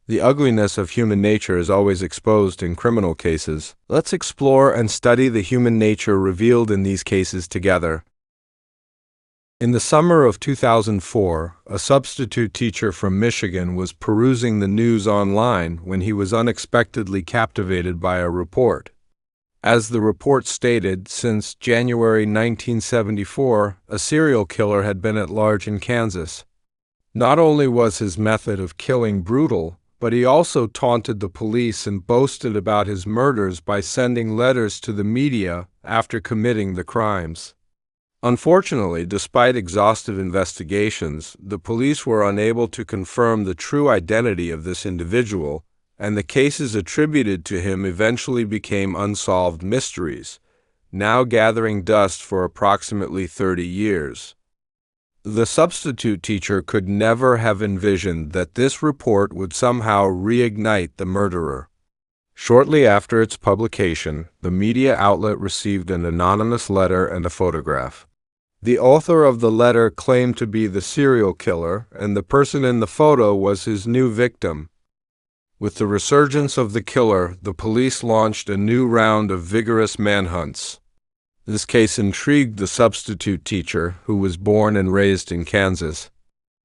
The ugliness of human nature is always exposed in criminal cases. Let's explore and study the human nature revealed in these cases together. In the summer of 2004, a substitute teacher from Michigan was perusing the news online when he was unexpectedly captivated by a report. As the report stated, since January 1974, a serial killer had been at large in Kansas. Not only was his method of killing brutal, but he also taunted the police and boasted about his murders by sending letters to the media after committing the crimes. Unfortunately, despite exhaustive investigations, the police were unable to confirm the true identity of this individual, and the cases attributed to him eventually became unsolved mysteries, now gathering dust for approximately 30 years. The substitute teacher could never have envisioned that this report would somehow reignite the murderer. Shortly after its publication, the media outlet received an anonymous letter and a photograph. The author of the letter claimed to be the serial killer, and the person in the photo was his new victim. With the resurgence of the killer, the police launched a new round of vigorous manhunts. This case intrigued the substitute teacher, who was born and raised in Kansas.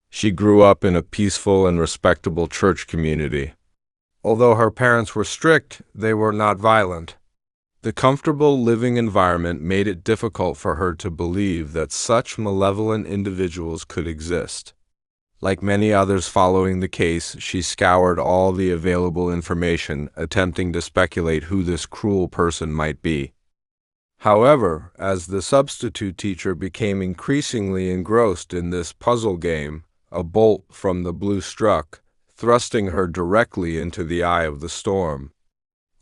She grew up in a peaceful and respectable church community. Although her parents were strict, they were not violent. The comfortable living environment made it difficult for her to believe that such malevolent individuals could exist. Like many others following the case, she scoured all the available information, attempting to speculate who this cruel person might be. However, as the substitute teacher became increasingly engrossed in this puzzle game, a bolt from the blue struck, thrusting her directly into the eye of the storm.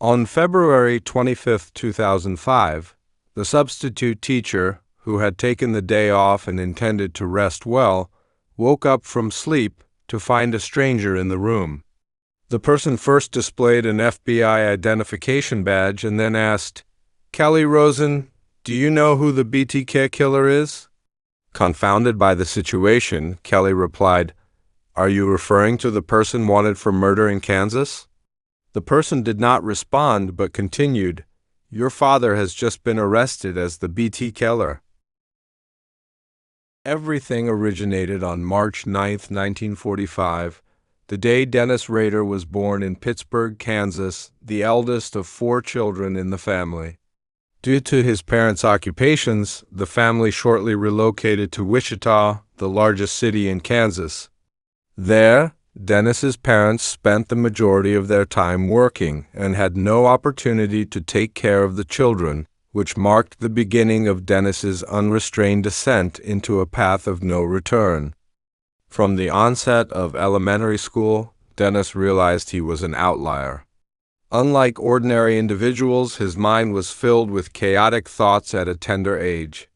On February 25, 2005, the substitute teacher, who had taken the day off and intended to rest well, woke up from sleep to find a stranger in the room. The person first displayed an FBI identification badge and then asked, "Kelly Rosen, do you know who the BTK Killer is?" Confounded by the situation, Kelly replied, "Are you referring to the person wanted for murder in Kansas?" The person did not respond but continued, "Your father has just been arrested as the BT Killer." Everything originated on March 9, 1945, the day Dennis Rader was born in Pittsburgh, Kansas, the eldest of 4 children in the family. Due to his parents' occupations, the family shortly relocated to Wichita, the largest city in Kansas. There, Dennis's parents spent the majority of their time working and had no opportunity to take care of the children, which marked the beginning of Dennis's unrestrained descent into a path of no return. From the onset of elementary school, Dennis realized he was an outlier. Unlike ordinary individuals, his mind was filled with chaotic thoughts at a tender age.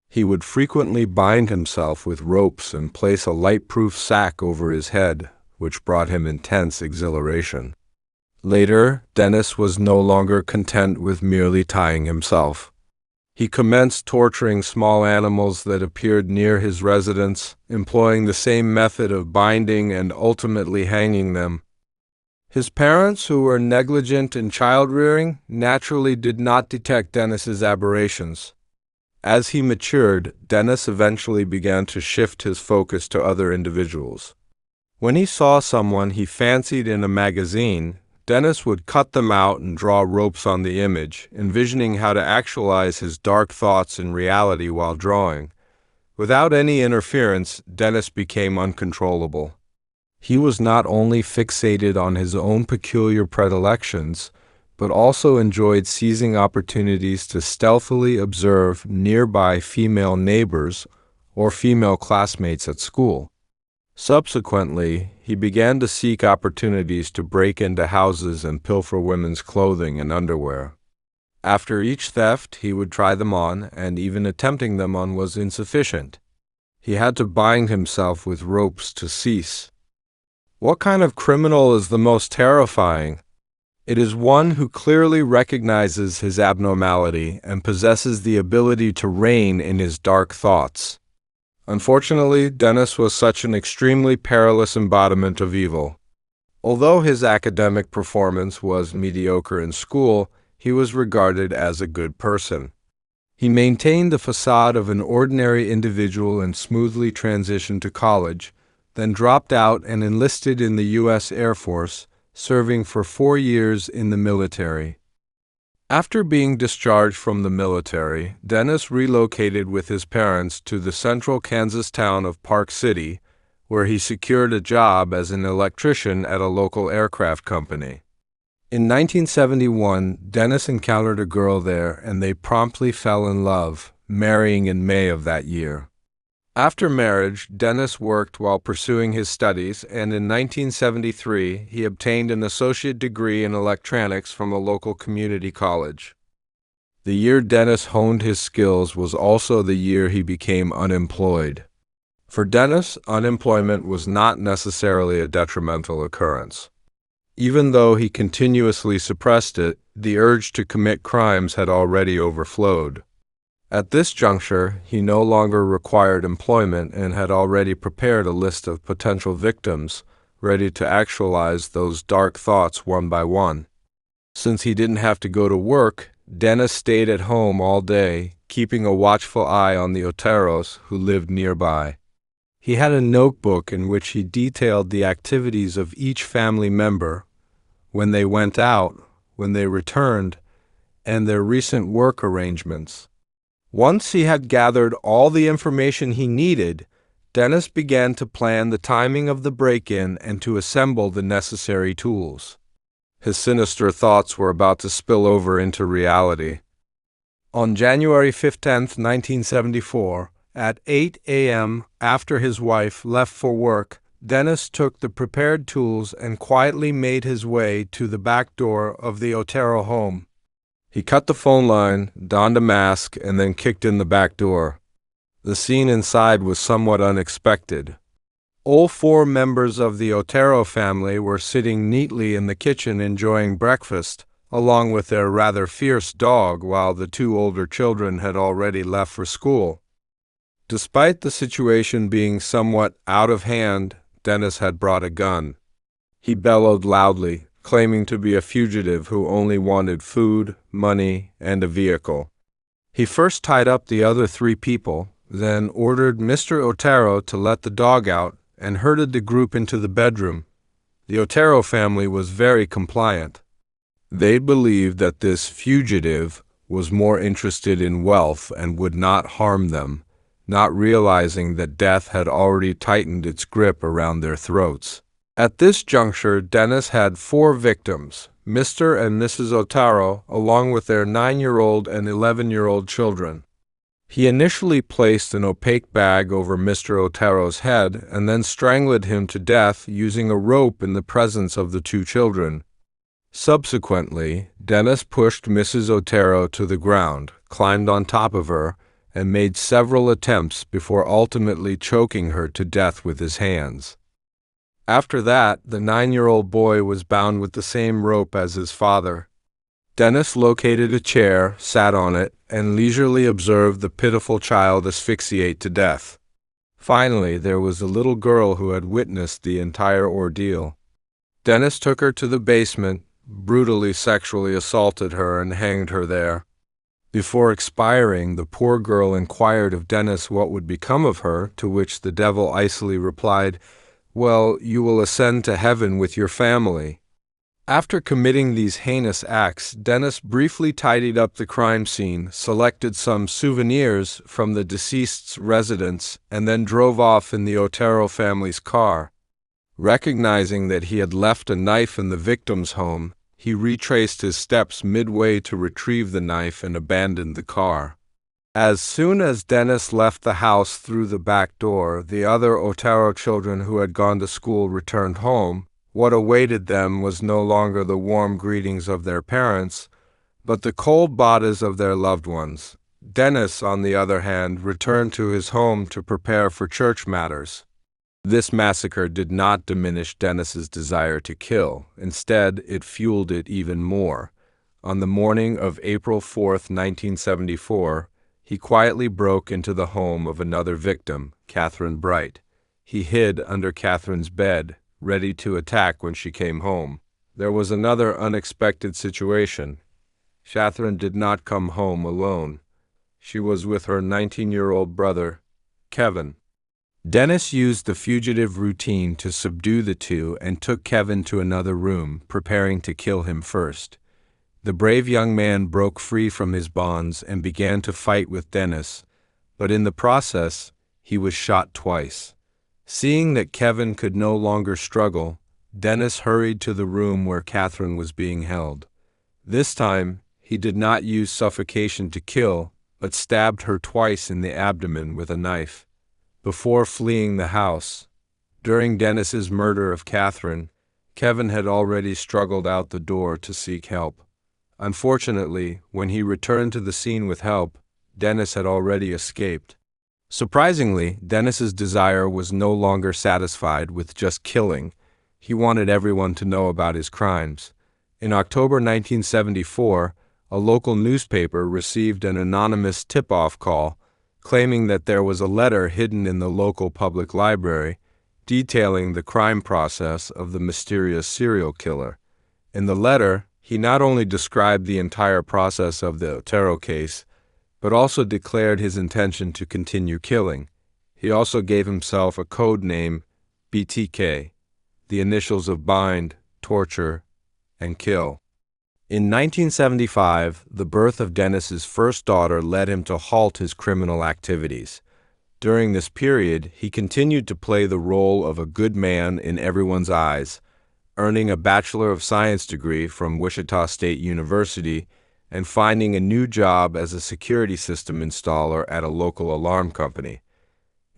He would frequently bind himself with ropes and place a light-proof sack over his head, which brought him intense exhilaration. Later, Dennis was no longer content with merely tying himself. He commenced torturing small animals that appeared near his residence, employing the same method of binding and ultimately hanging them. His parents, who were negligent in child-rearing, naturally did not detect Dennis's aberrations. As he matured, Dennis eventually began to shift his focus to other individuals. When he saw someone he fancied in a magazine, Dennis would cut them out and draw ropes on the image, envisioning how to actualize his dark thoughts in reality while drawing. Without any interference, Dennis became uncontrollable. He was not only fixated on his own peculiar predilections, but also enjoyed seizing opportunities to stealthily observe nearby female neighbors or female classmates at school. Subsequently, he began to seek opportunities to break into houses and pilfer women's clothing and underwear. After each theft, he would try them on, and even attempting them on was insufficient. He had to bind himself with ropes to cease. What kind of criminal is the most terrifying? It is one who clearly recognizes his abnormality and possesses the ability to rein in his dark thoughts. Unfortunately, Dennis was such an extremely perilous embodiment of evil. Although his academic performance was mediocre in school, he was regarded as a good person. He maintained the facade of an ordinary individual and smoothly transitioned to college, then dropped out and enlisted in the U.S. Air Force, serving for 4 years in the military. After being discharged from the military, Dennis relocated with his parents to the central Kansas town of Park City, where he secured a job as an electrician at a local aircraft company. In 1971, Dennis encountered a girl there and they promptly fell in love, marrying in May of that year. After marriage, Dennis worked while pursuing his studies, and in 1973 he obtained an associate degree in electronics from a local community college. The year Dennis honed his skills was also the year he became unemployed. For Dennis, unemployment was not necessarily a detrimental occurrence. Even though he continuously suppressed it, the urge to commit crimes had already overflowed. At this juncture, he no longer required employment and had already prepared a list of potential victims, ready to actualize those dark thoughts one by one. Since he didn't have to go to work, Dennis stayed at home all day, keeping a watchful eye on the Oteros who lived nearby. He had a notebook in which he detailed the activities of each family member, when they went out, when they returned, and their recent work arrangements. Once he had gathered all the information he needed, Dennis began to plan the timing of the break-in and to assemble the necessary tools. His sinister thoughts were about to spill over into reality. On January 15, 1974, at 8 a.m., after his wife left for work, Dennis took the prepared tools and quietly made his way to the back door of the Otero home. He cut the phone line, donned a mask, and then kicked in the back door. The scene inside was somewhat unexpected. All 4 members of the Otero family were sitting neatly in the kitchen enjoying breakfast, along with their rather fierce dog, while the 2 older children had already left for school. Despite the situation being somewhat out of hand, Dennis had brought a gun. He bellowed loudly, claiming to be a fugitive who only wanted food, money, and a vehicle. He first tied up the other 3 people, then ordered Mr. Otero to let the dog out and herded the group into the bedroom. The Otero family was very compliant. They believed that this fugitive was more interested in wealth and would not harm them, not realizing that death had already tightened its grip around their throats. At this juncture, Dennis had 4 victims, Mr. and Mrs. Otero, along with their 9-year-old and 11-year-old children. He initially placed an opaque bag over Mr. Otero's head and then strangled him to death using a rope in the presence of the 2 children. Subsequently, Dennis pushed Mrs. Otero to the ground, climbed on top of her, and made several attempts before ultimately choking her to death with his hands. After that, the 9-year-old boy was bound with the same rope as his father. Dennis located a chair, sat on it, and leisurely observed the pitiful child asphyxiate to death. Finally, there was a little girl who had witnessed the entire ordeal. Dennis took her to the basement, brutally sexually assaulted her, and hanged her there. Before expiring, the poor girl inquired of Dennis what would become of her, to which the devil icily replied, "Well, you will ascend to heaven with your family." After committing these heinous acts, Dennis briefly tidied up the crime scene, selected some souvenirs from the deceased's residence, and then drove off in the Otero family's car. Recognizing that he had left a knife in the victim's home, he retraced his steps midway to retrieve the knife and abandoned the car. As soon as Dennis left the house through the back door, the other Otero children who had gone to school returned home. What awaited them was no longer the warm greetings of their parents, but the cold bodies of their loved ones. Dennis, on the other hand, returned to his home to prepare for church matters. This massacre did not diminish Dennis's desire to kill. Instead, it fueled it even more. On the morning of April 4, 1974, he quietly broke into the home of another victim, Catherine Bright. He hid under Catherine's bed, ready to attack when she came home. There was another unexpected situation. Catherine did not come home alone. She was with her 19-year-old brother, Kevin. Dennis used the fugitive routine to subdue the two and took Kevin to another room, preparing to kill him first. The brave young man broke free from his bonds and began to fight with Dennis, but in the process, he was shot twice. Seeing that Kevin could no longer struggle, Dennis hurried to the room where Catherine was being held. This time, he did not use suffocation to kill, but stabbed her twice in the abdomen with a knife. Before fleeing the house, during Dennis's murder of Catherine, Kevin had already struggled out the door to seek help. Unfortunately, when he returned to the scene with help, Dennis had already escaped. Surprisingly, Dennis's desire was no longer satisfied with just killing. He wanted everyone to know about his crimes. In October 1974, a local newspaper received an anonymous tip-off call claiming that there was a letter hidden in the local public library detailing the crime process of the mysterious serial killer. In the letter, he not only described the entire process of the Otero case, but also declared his intention to continue killing. He also gave himself a code name, BTK, the initials of bind, torture, and kill. In 1975, the birth of Dennis's first daughter led him to halt his criminal activities. During this period, he continued to play the role of a good man in everyone's eyes, earning a Bachelor of Science degree from Wichita State University and finding a new job as a security system installer at a local alarm company.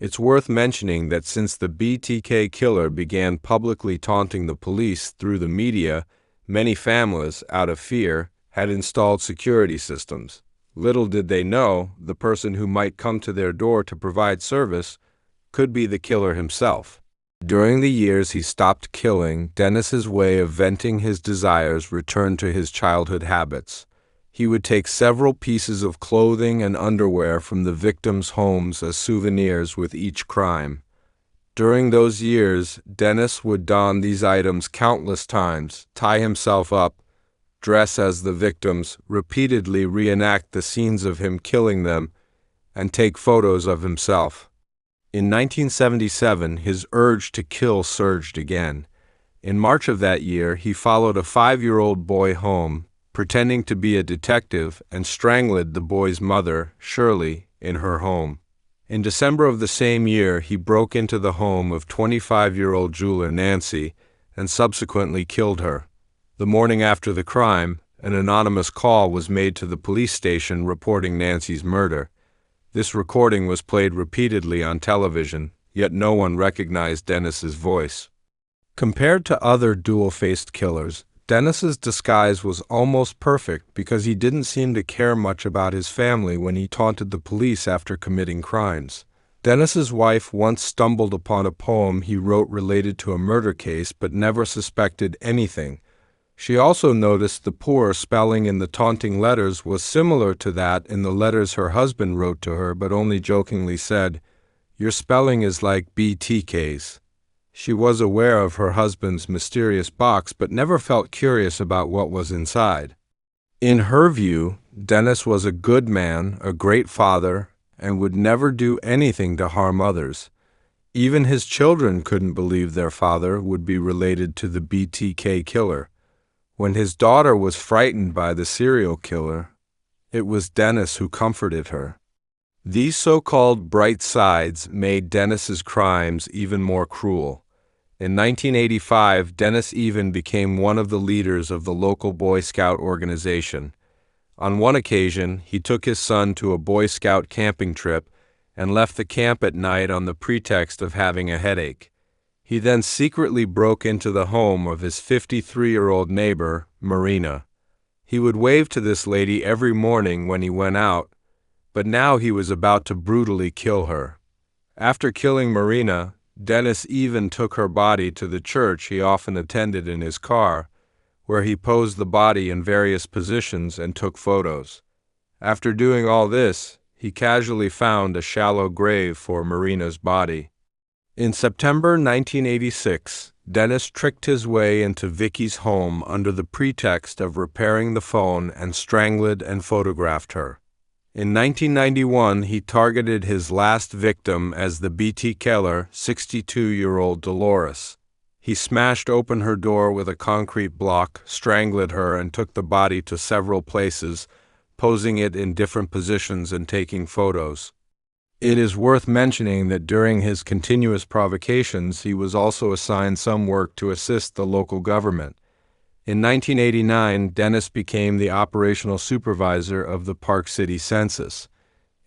It's worth mentioning that since the BTK Killer began publicly taunting the police through the media, many families, out of fear, had installed security systems. Little did they know the person who might come to their door to provide service could be the killer himself. During the years he stopped killing, Dennis's way of venting his desires returned to his childhood habits. He would take several pieces of clothing and underwear from the victims' homes as souvenirs with each crime. During those years, Dennis would don these items countless times, tie himself up, dress as the victims, repeatedly reenact the scenes of him killing them, and take photos of himself. In 1977, his urge to kill surged again. In March of that year, he followed a 5-year-old boy home, pretending to be a detective, and strangled the boy's mother, Shirley, in her home. In December of the same year, he broke into the home of 25-year-old jeweler Nancy and subsequently killed her. The morning after the crime, an anonymous call was made to the police station reporting Nancy's murder. This recording was played repeatedly on television, yet no one recognized Dennis's voice. Compared to other dual-faced killers, Dennis's disguise was almost perfect because he didn't seem to care much about his family when he taunted the police after committing crimes. Dennis's wife once stumbled upon a poem he wrote related to a murder case but never suspected anything. She also noticed the poor spelling in the taunting letters was similar to that in the letters her husband wrote to her but only jokingly said, "Your spelling is like BTK's." She was aware of her husband's mysterious box but never felt curious about what was inside. In her view, Dennis was a good man, a great father, and would never do anything to harm others. Even his children couldn't believe their father would be related to the BTK Killer. When his daughter was frightened by the serial killer, it was Dennis who comforted her. These so-called bright sides made Dennis's crimes even more cruel. In 1985, Dennis even became one of the leaders of the local Boy Scout organization. On one occasion, he took his son to a Boy Scout camping trip and left the camp at night on the pretext of having a headache. He then secretly broke into the home of his 53-year-old neighbor, Marina. He would wave to this lady every morning when he went out, but now he was about to brutally kill her. After killing Marina, Dennis even took her body to the church he often attended in his car, where he posed the body in various positions and took photos. After doing all this, he casually found a shallow grave for Marina's body. In September 1986, Dennis tricked his way into Vicky's home under the pretext of repairing the phone and strangled and photographed her. In 1991, he targeted his last victim as the BTK Killer, 62-year-old Dolores. He smashed open her door with a concrete block, strangled her, and took the body to several places, posing it in different positions and taking photos. It is worth mentioning that during his continuous provocations, he was also assigned some work to assist the local government. In 1989, Dennis became the operational supervisor of the Park City census.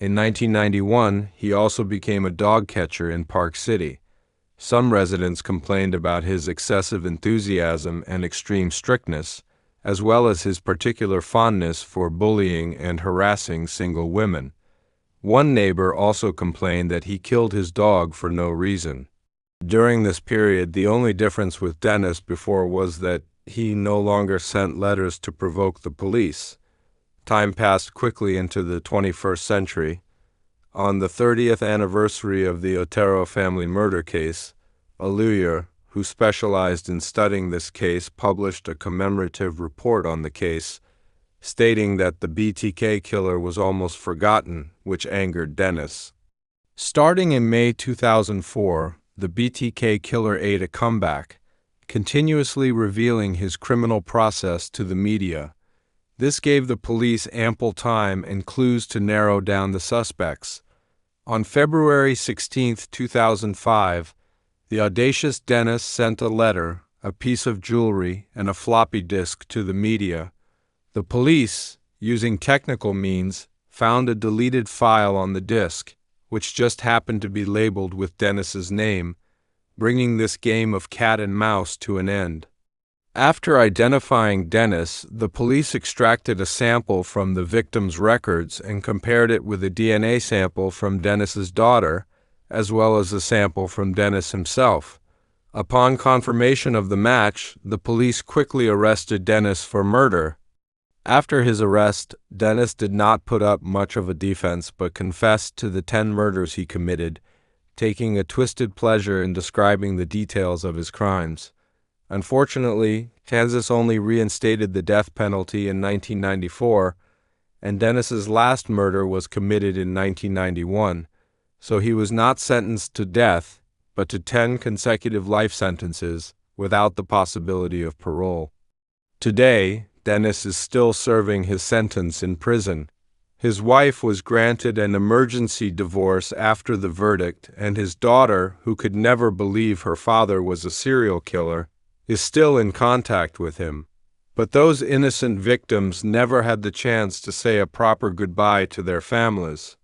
In 1991, he also became a dog catcher in Park City. Some residents complained about his excessive enthusiasm and extreme strictness, as well as his particular fondness for bullying and harassing single women. One neighbor also complained that he killed his dog for no reason. During this period, the only difference with Dennis before was that he no longer sent letters to provoke the police. Time passed quickly into the 21st century. On the 30th anniversary of the Otero family murder case, a lawyer who specialized in studying this case published a commemorative report on the case, stating that the BTK killer was almost forgotten, which angered Dennis. Starting in May 2004, the BTK killer ate a comeback, continuously revealing his criminal process to the media. This gave the police ample time and clues to narrow down the suspects. On February 16, 2005, the audacious Dennis sent a letter, a piece of jewelry, and a floppy disk to the media. The police, using technical means, found a deleted file on the disk, which just happened to be labeled with Dennis's name, bringing this game of cat and mouse to an end. After identifying Dennis, the police extracted a sample from the victim's records and compared it with a DNA sample from Dennis's daughter, as well as a sample from Dennis himself. Upon confirmation of the match, the police quickly arrested Dennis for murder. After his arrest, Dennis did not put up much of a defense but confessed to the 10 murders he committed, taking a twisted pleasure in describing the details of his crimes. Unfortunately, Kansas only reinstated the death penalty in 1994, and Dennis's last murder was committed in 1991, so he was not sentenced to death, but to 10 consecutive life sentences without the possibility of parole. Today, Dennis is still serving his sentence in prison. His wife was granted an emergency divorce after the verdict, and his daughter, who could never believe her father was a serial killer, is still in contact with him. But those innocent victims never had the chance to say a proper goodbye to their families.